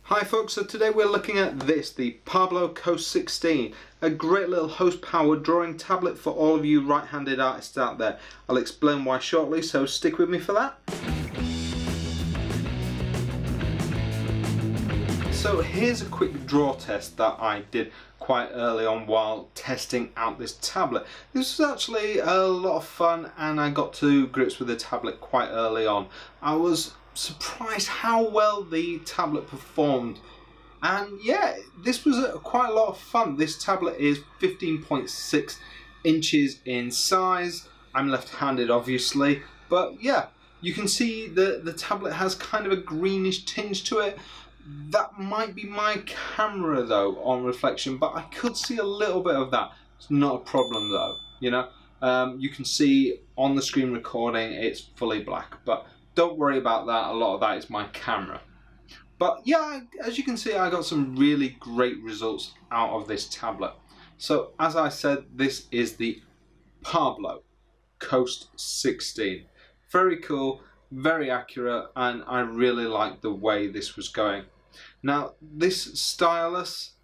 Hi folks, so today we're looking at this, the Parblo Coast 16, a great little host-powered drawing tablet for all of you right-handed artists out there. I'll explain why shortly, so stick with me for that. So here's a quick draw test that I did quite early on while testing out this tablet. This was actually a lot of fun and I got to grips with the tablet quite early on. I was surprised how well the tablet performed, and yeah, this was quite a lot of fun. This tablet is 15.6 inches in size. I'm left-handed obviously, but yeah, you can see the tablet has kind of a greenish tinge to it. That might be my camera though on reflection, but I could see a little bit of that. It's not a problem though, you know. You can see on the screen recording it's fully black, but don't worry about that. A lot of that is my camera. But yeah, as you can see, I got some really great results out of this tablet. So as I said, this is the Parblo Coast 16. Very cool, very accurate, and I really like the way this was going. Now this stylus,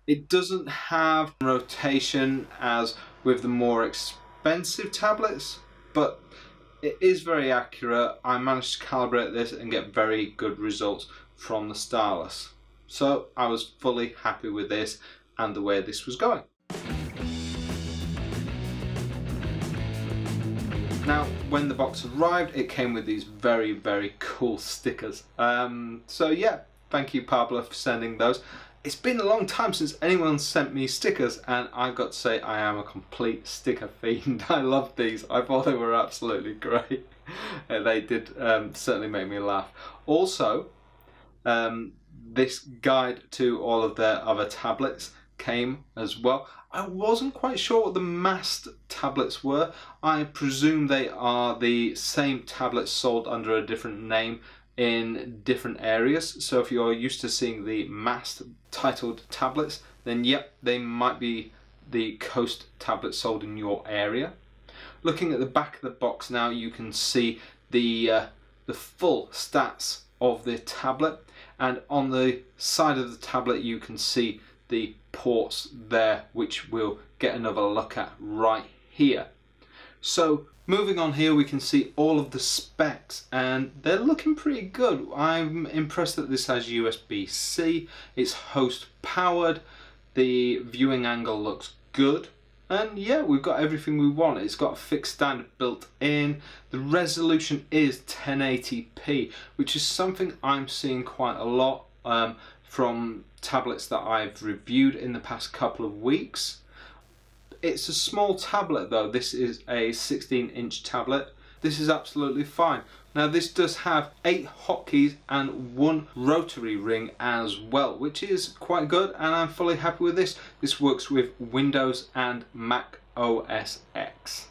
it doesn't have rotation as with the more expensive tablets, but it is very accurate. I managed to calibrate this and get very good results from the stylus. So I was fully happy with this and the way this was going. Now, when the box arrived, it came with these very cool stickers. So yeah, thank you Parblo for sending those. It's been a long time since anyone sent me stickers, and I've got to say I am a complete sticker fiend. I love these. I thought they were absolutely great. They did certainly make me laugh. Also, this guide to all of their other tablets came as well. I wasn't quite sure what the masked tablets were. I presume they are the same tablets sold under a different name in different areas. So if you're used to seeing the masked titled tablets, then yep, they might be the Coast tablets sold in your area. Looking at the back of the box now, you can see the full stats of the tablet, and on the side of the tablet you can see the ports there, which we'll get another look at right here. So moving on here, we can see all of the specs and they're looking pretty good. I'm impressed that this has USB-C, it's host powered, the viewing angle looks good, and yeah, we've got everything we want. It's got a fixed standard built in. The resolution is 1080p, which is something I'm seeing quite a lot from tablets that I've reviewed in the past couple of weeks. It's a small tablet though. This is a 16-inch tablet. This is absolutely fine. Now this does have 8 hotkeys and 1 rotary ring as well, which is quite good, and I'm fully happy with this. This works with Windows and Mac OS X.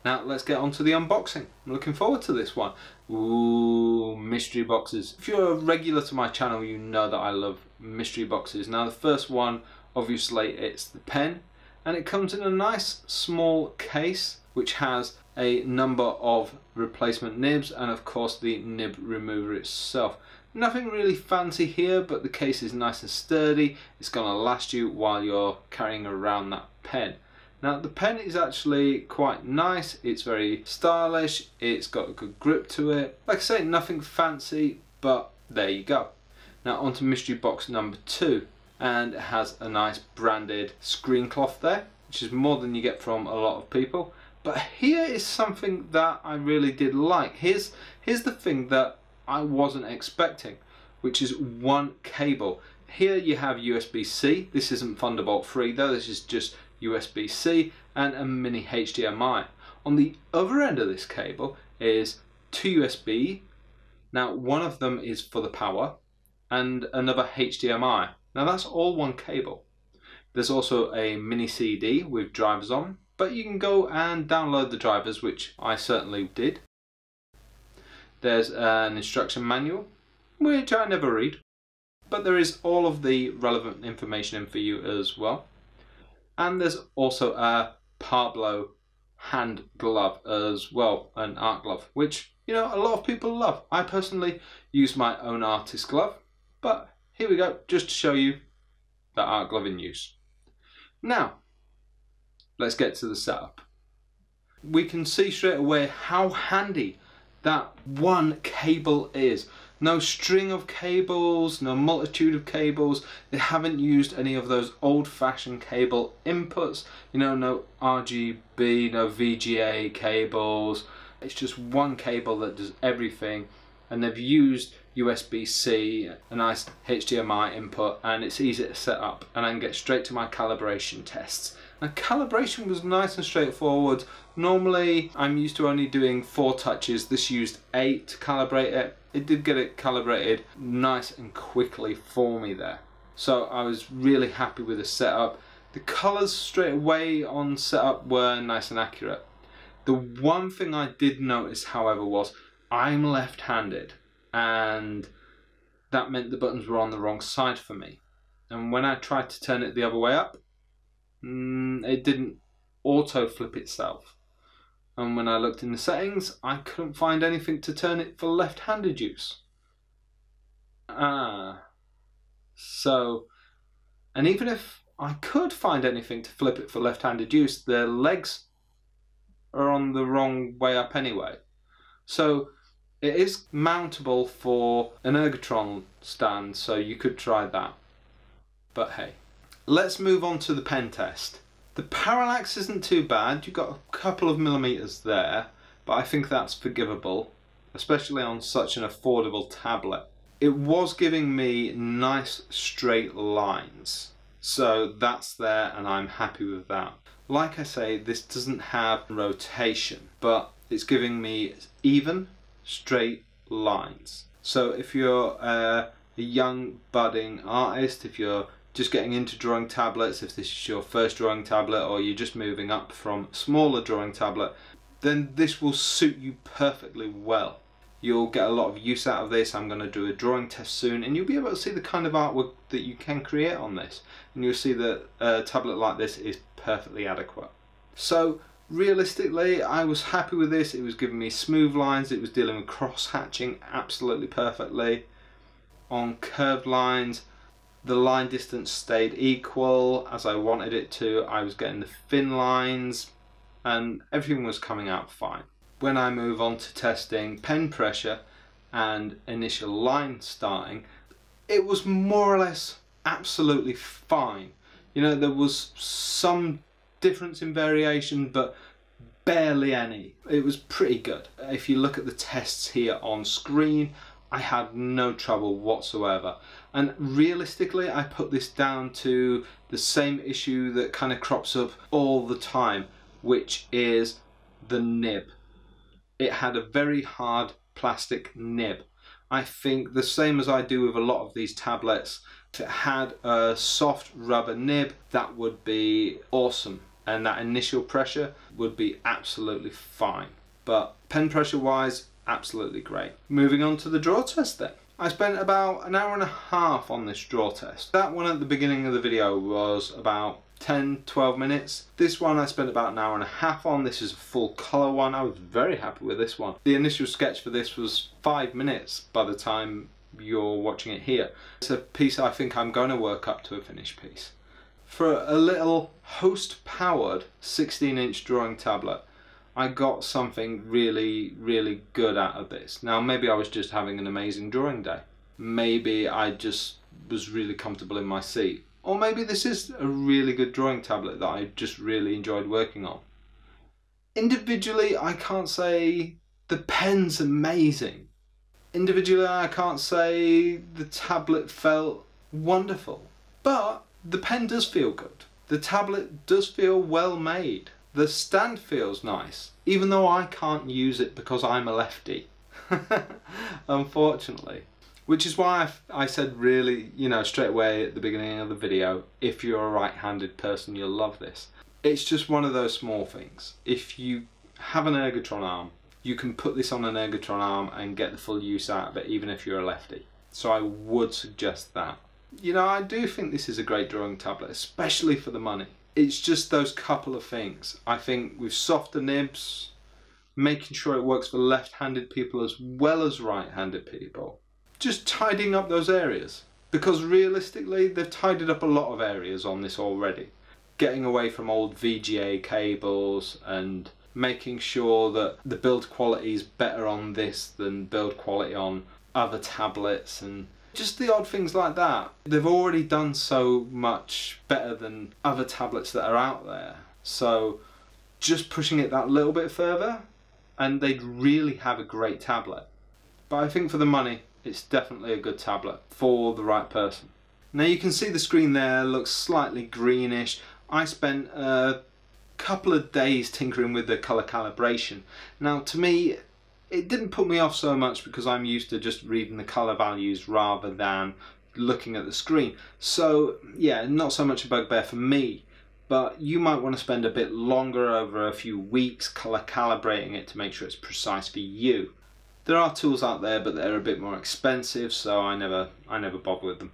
Now let's get on to the unboxing. I'm looking forward to this one. Ooh, mystery boxes. If you're a regular to my channel, you know that I love mystery boxes. Now the first one, obviously it's the pen, and it comes in a nice small case which has a number of replacement nibs and of course the nib remover itself. Nothing really fancy here, but the case is nice and sturdy. It's going to last you while you're carrying around that pen. Now the pen is actually quite nice, it's very stylish, it's got a good grip to it. Like I say, nothing fancy, but there you go. Now onto mystery box number 2, and it has a nice branded screen cloth there, which is more than you get from a lot of people. But here is something that I really did like. Here's the thing that I wasn't expecting, which is one cable. Here you have USB-C. This isn't Thunderbolt 3 though, this is just USB-C and a mini HDMI. On the other end of this cable is 2 USB. Now one of them is for the power and another HDMI. Now that's all one cable. There's also a mini CD with drivers on, but you can go and download the drivers, which I certainly did. There's an instruction manual, which I never read, but there is all of the relevant information in for you as well. And there's also a Parblo hand glove as well, an art glove, which, you know, a lot of people love. I personally use my own artist glove, but here we go, just to show you the art glove in use. Now, let's get to the setup. We can see straight away how handy that one cable is. No string of cables, no multitude of cables. They haven't used any of those old-fashioned cable inputs, you know, no RGB, no VGA cables. It's just one cable that does everything, and they've used USB-C, a nice HDMI input, and it's easy to set up, and I can get straight to my calibration tests. Now, calibration was nice and straightforward. Normally I'm used to only doing 4 touches. This used 8 to calibrate it. It did get it calibrated nice and quickly for me there, so I was really happy with the setup. The colours straight away on setup were nice and accurate. The one thing I did notice, however, was I'm left-handed, and that meant the buttons were on the wrong side for me, and when I tried to turn it the other way up, it didn't auto flip itself, and when I looked in the settings I couldn't find anything to turn it for left-handed use. So, and even if I could find anything to flip it for left-handed use, the legs are on the wrong way up anyway. So it is mountable for an ergotron stand, so you could try that, but hey. Let's move on to the pen test. The parallax isn't too bad. You've got a couple of millimeters there, but I think that's forgivable, especially on such an affordable tablet. It was giving me nice straight lines, so that's there and I'm happy with that. Like I say, this doesn't have rotation, but it's giving me even, straight lines. So if you're a young budding artist, if you're just getting into drawing tablets, if this is your first drawing tablet, or you're just moving up from smaller drawing tablet, then this will suit you perfectly well. You'll get a lot of use out of this. I'm going to do a drawing test soon, and you'll be able to see the kind of artwork that you can create on this, and you'll see that a tablet like this is perfectly adequate. So realistically, I was happy with this. It was giving me smooth lines, it was dealing with cross hatching absolutely perfectly. On curved lines, the line distance stayed equal as I wanted it to. I was getting the thin lines and everything was coming out fine. When I move on to testing pen pressure and initial line starting, it was more or less absolutely fine. You know, there was some difference in variation, but barely any. It was pretty good. If you look at the tests here on screen, I had no trouble whatsoever. And realistically, I put this down to the same issue that kind of crops up all the time, which is the nib. It had a very hard plastic nib. I think the same as I do with a lot of these tablets, if it had a soft rubber nib, that would be awesome, and that initial pressure would be absolutely fine. But pen pressure wise, absolutely great. Moving on to the draw test then. I spent about an hour and a half on this draw test. That one at the beginning of the video was about 10-12 minutes. This one I spent about an hour and a half on. This is a full colour one. I was very happy with this one. The initial sketch for this was 5 minutes by the time you're watching it here. It's a piece I think I'm going to work up to a finished piece. For a little host powered 16-inch drawing tablet, I got something really, really good out of this. Now maybe I was just having an amazing drawing day. Maybe I just was really comfortable in my seat. Or maybe this is a really good drawing tablet that I just really enjoyed working on. Individually, I can't say the pen's amazing. Individually, I can't say the tablet felt wonderful. But the pen does feel good. The tablet does feel well made. The stand feels nice, even though I can't use it because I'm a lefty. Unfortunately. Which is why I said really, you know, straight away at the beginning of the video, if you're a right-handed person, you'll love this. It's just one of those small things. If you have an ergotron arm, you can put this on an ergotron arm and get the full use out of it, even if you're a lefty. So I would suggest that. You know, I do think this is a great drawing tablet, especially for the money. It's just those couple of things. I think with softer nibs, making sure it works for left-handed people as well as right-handed people, just tidying up those areas. because realistically they've tidied up a lot of areas on this already, getting away from old VGA cables and making sure that the build quality is better on this than build quality on other tablets, and just the odd things like that. They've already done so much better than other tablets that are out there, so just pushing it that little bit further and they'd really have a great tablet. But I think for the money, it's definitely a good tablet for the right person. Now you can see the screen there looks slightly greenish. I spent a couple of days tinkering with the color calibration. Now to me, it didn't put me off so much because I'm used to just reading the color values rather than looking at the screen. So yeah, not so much a bugbear for me, but you might want to spend a bit longer, over a few weeks, color calibrating it to make sure it's precise for you. There are tools out there, but they're a bit more expensive, so I never bother with them.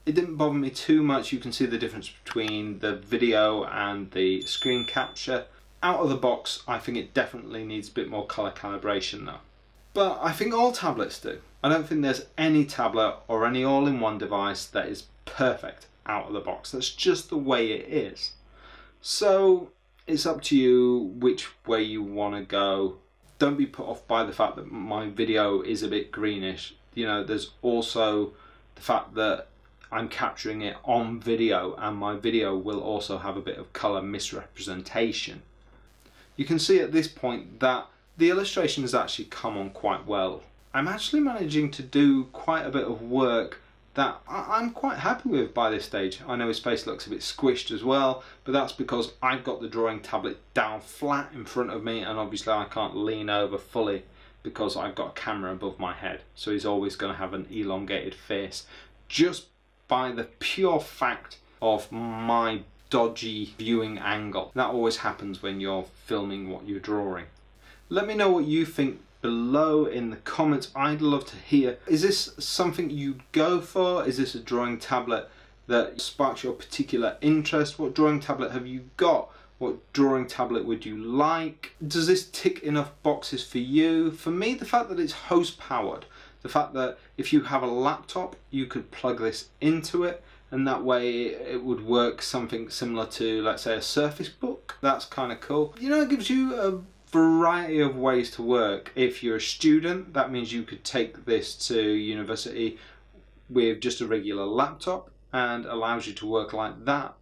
It didn't bother me too much. You can see the difference between the video and the screen capture. Out of the box, I think it definitely needs a bit more color calibration though. But I think all tablets do. I don't think there's any tablet or any all-in-one device that is perfect out of the box. That's just the way it is. So it's up to you which way you want to go. Don't be put off by the fact that my video is a bit greenish. You know, there's also the fact that I'm capturing it on video, and my video will also have a bit of color misrepresentation. You can see at this point that the illustration has actually come on quite well. I'm actually managing to do quite a bit of work that I'm quite happy with by this stage. I know his face looks a bit squished as well, but that's because I've got the drawing tablet down flat in front of me, and obviously I can't lean over fully because I've got a camera above my head, so he's always going to have an elongated face, just by the pure fact of my dodgy viewing angle. That always happens when you're filming what you're drawing. Let me know what you think below in the comments. I'd love to hear. Is this something you'd go for? Is this a drawing tablet that sparks your particular interest? What drawing tablet have you got? What drawing tablet would you like? Does this tick enough boxes for you? For me, the fact that it's host powered, the fact that if you have a laptop, you could plug this into it, and that way it would work something similar to, let's say, a Surface Book. That's kind of cool. You know, it gives you a variety of ways to work. If you're a student, that means you could take this to university with just a regular laptop and allows you to work like that.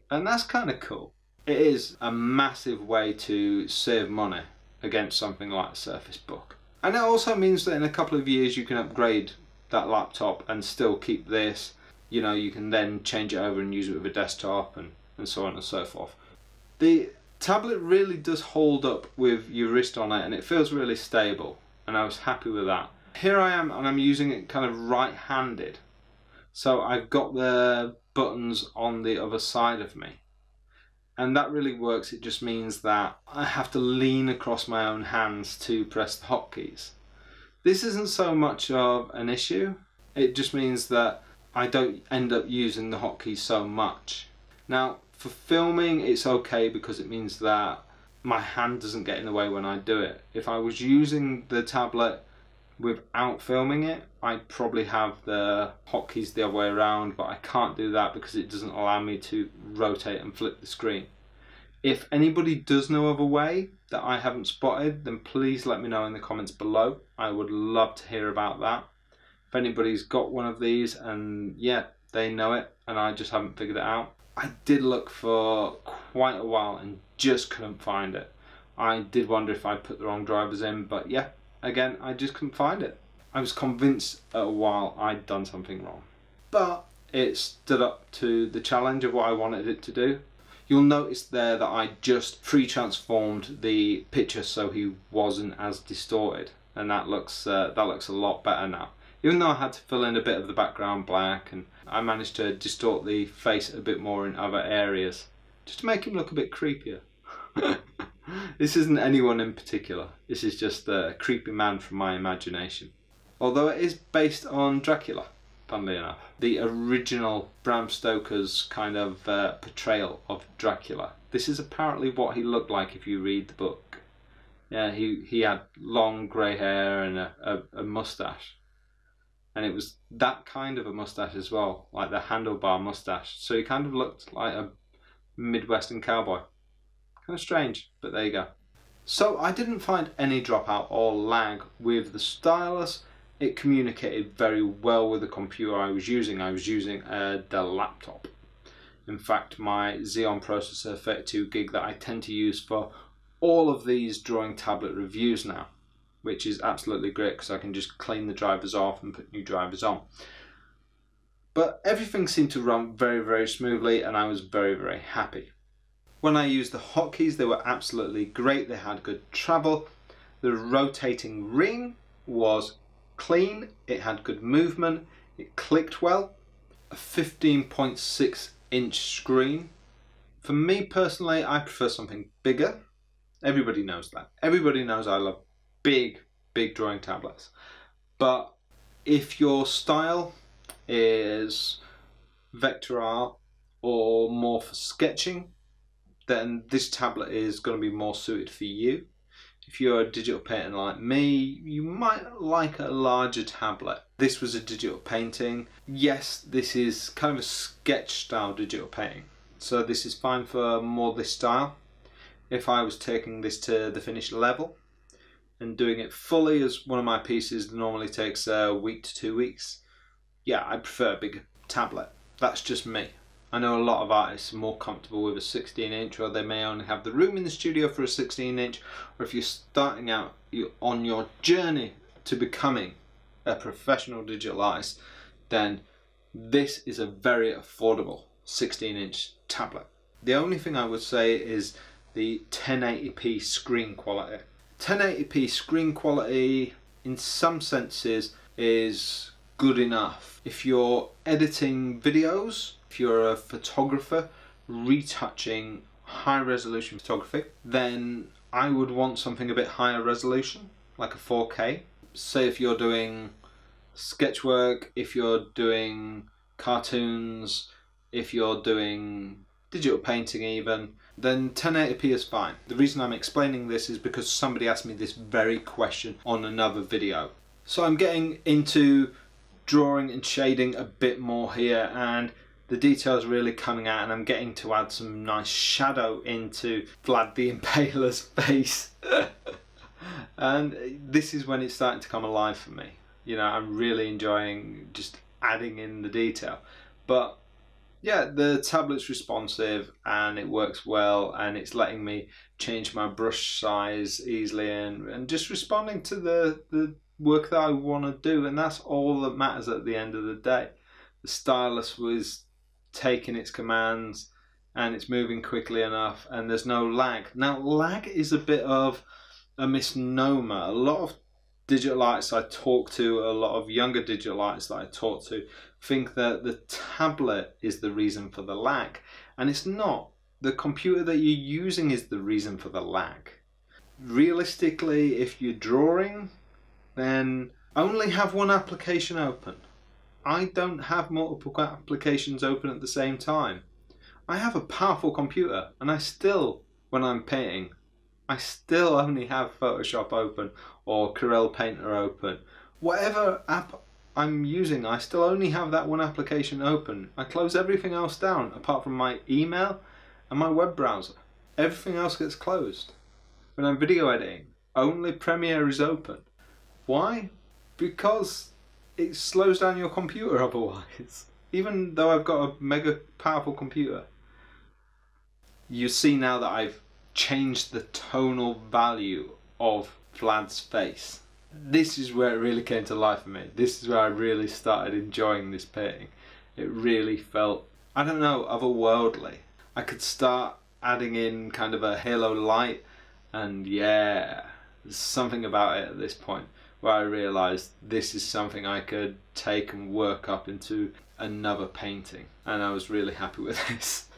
And that's kind of cool. It is a massive way to save money against something like a Surface Book. And it also means that in a couple of years you can upgrade that laptop and still keep this. You know, you can then change it over and use it with a desktop and so on and so forth. The tablet really does hold up with your wrist on it, and it feels really stable, and I was happy with that. Here I am, and I'm using it kind of right-handed, so I've got the buttons on the other side of me, and that really works. It just means that I have to lean across my own hands to press the hotkeys. This isn't so much of an issue. It just means that I don't end up using the hotkeys so much. Now, for filming, it's okay because it means that my hand doesn't get in the way when I do it. If I was using the tablet without filming it, I'd probably have the hotkeys the other way around, but I can't do that because it doesn't allow me to rotate and flip the screen. If anybody does know of a way that I haven't spotted, then please let me know in the comments below. I would love to hear about that. If anybody's got one of these and yeah, they know it and I just haven't figured it out. I did look for quite a while and just couldn't find it. I did wonder if I put the wrong drivers in, but yeah, again, I just couldn't find it. I was convinced at a while I'd done something wrong, but it stood up to the challenge of what I wanted it to do. You'll notice there that I just transformed the picture so he wasn't as distorted, and that looks a lot better now. Even though I had to fill in a bit of the background black, and I managed to distort the face a bit more in other areas, just to make him look a bit creepier. This isn't anyone in particular, this is just a creepy man from my imagination. Although it is based on Dracula, funnily enough. The original Bram Stoker's kind of portrayal of Dracula. This is apparently what he looked like if you read the book. Yeah, he had long grey hair and a moustache. and it was that kind of a mustache as well, like the handlebar mustache. So he kind of looked like a Midwestern cowboy. Kind of strange, but there you go. So I didn't find any dropout or lag with the stylus. It communicated very well with the computer I was using. I was using a Dell laptop. In fact, my Xeon processor 32 gig that I tend to use for all of these drawing tablet reviews now, which is absolutely great because I can just clean the drivers off and put new drivers on. But everything seemed to run very, very smoothly, and I was very, very happy. When I used the hotkeys, they were absolutely great. They had good travel. The rotating ring was clean. It had good movement. It clicked well. A 15.6 inch screen. For me personally, I prefer something bigger. Everybody knows that. Everybody knows I love big drawing tablets. But if your style is vector art or more for sketching, then this tablet is going to be more suited for you. If you're a digital painter like me, you might like a larger tablet. This was a digital painting. Yes, this is kind of a sketch style digital painting. So this is fine for more this style. If I was taking this to the finished level and doing it fully, as one of my pieces normally takes a week to 2 weeks, yeah, I prefer a bigger tablet. That's just me. I know a lot of artists are more comfortable with a 16 inch, or they may only have the room in the studio for a 16 inch, or if you're starting out on your journey to becoming a professional digital artist, then this is a very affordable 16 inch tablet. The only thing I would say is the 1080p screen quality. 1080p screen quality in some senses is good enough. If you're editing videos, if you're a photographer retouching high resolution photography, then I would want something a bit higher resolution, like a 4K. Say if you're doing sketch work, if you're doing cartoons, if you're doing digital painting even, then 1080p is fine. The reason I'm explaining this is because somebody asked me this very question on another video. So I'm getting into drawing and shading a bit more here, and the details really coming out, and I'm getting to add some nice shadow into Vlad the Impaler's face. And this is when it's starting to come alive for me. You know, I'm really enjoying just adding in the detail. But yeah, the tablet's responsive and it works well, and it's letting me change my brush size easily and just responding to the work that I want to do, and that's all that matters at the end of the day. The stylus was taking its commands and it's moving quickly enough, and there's no lag. Now, lag is a bit of a misnomer. A lot of digital artists I talk to, a lot of younger digital artists that I talk to, think that the tablet is the reason for the lag, and it's not. The computer that you're using is the reason for the lag. Realistically, if you're drawing, then only have one application open. I don't have multiple applications open at the same time. I have a powerful computer, and I still, when I'm painting, I still only have Photoshop open or Corel Painter open. Whatever app I'm using, I still only have that one application open. I close everything else down apart from my email and my web browser. Everything else gets closed. When I'm video editing, only Premiere is open. Why? Because it slows down your computer otherwise. Even though I've got a mega powerful computer. You see now that I've changed the tonal value of Vlad's face. This is where it really came to life for me. This is where I really started enjoying this painting. It really felt, I don't know, otherworldly. I could start adding in kind of a halo light, and yeah, there's something about it at this point where I realised this is something I could take and work up into another painting, and I was really happy with this.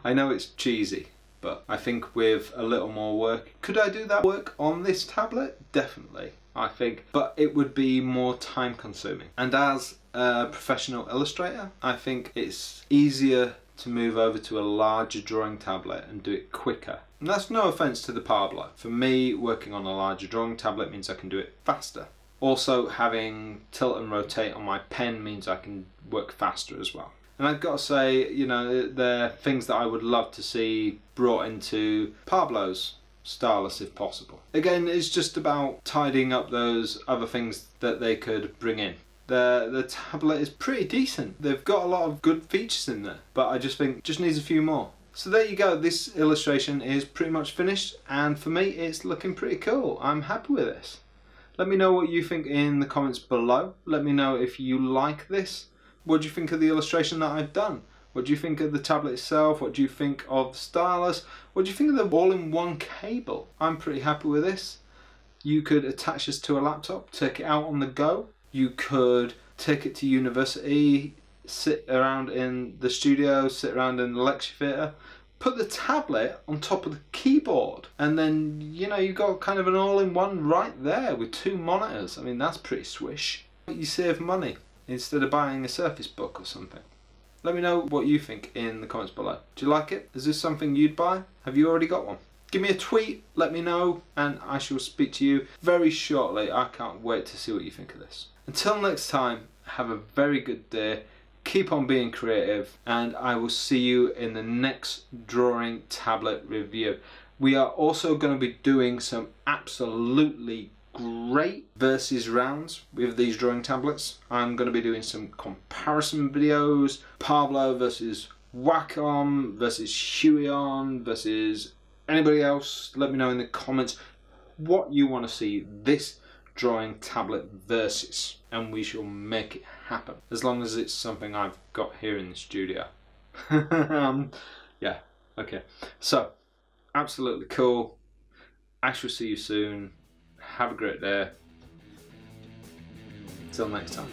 I know it's cheesy, but I think with a little more work, could I do that work on this tablet? Definitely, I think, but it would be more time consuming. And as a professional illustrator, I think it's easier to move over to a larger drawing tablet and do it quicker. And that's no offense to the Parblo. For me, working on a larger drawing tablet means I can do it faster. Also, having tilt and rotate on my pen means I can work faster as well. And I've got to say, you know, they're things that I would love to see brought into Parblo's stylus if possible. Again, it's just about tidying up those other things that they could bring in. The tablet is pretty decent. They've got a lot of good features in there, but I just think it just needs a few more. So there you go, this illustration is pretty much finished, and for me it's looking pretty cool. I'm happy with this. Let me know what you think in the comments below. Let me know if you like this. What do you think of the illustration that I've done? What do you think of the tablet itself? What do you think of the stylus? What do you think of the all-in-one cable? I'm pretty happy with this. You could attach this to a laptop, take it out on the go. You could take it to university, sit around in the studio, sit around in the lecture theatre, put the tablet on top of the keyboard, and then, you know, you've got kind of an all-in-one right there with 2 monitors. I mean, that's pretty swish. You save money instead of buying a Surface Book or something. Let me know what you think in the comments below. Do you like it? Is this something you'd buy? Have you already got one? Give me a tweet, let me know, and I shall speak to you very shortly. I can't wait to see what you think of this. Until next time, have a very good day, keep on being creative, and I will see you in the next drawing tablet review. We are also going to be doing some absolutely great versus rounds with these drawing tablets. I'm going to be doing some comparison videos, Parblo versus Wacom versus Huion versus anybody else. Let me know in the comments what you want to see this drawing tablet versus, and we shall make it happen, as long as it's something I've got here in the studio. Yeah, okay, so absolutely cool. I shall see you soon. Have a great day. Till next time.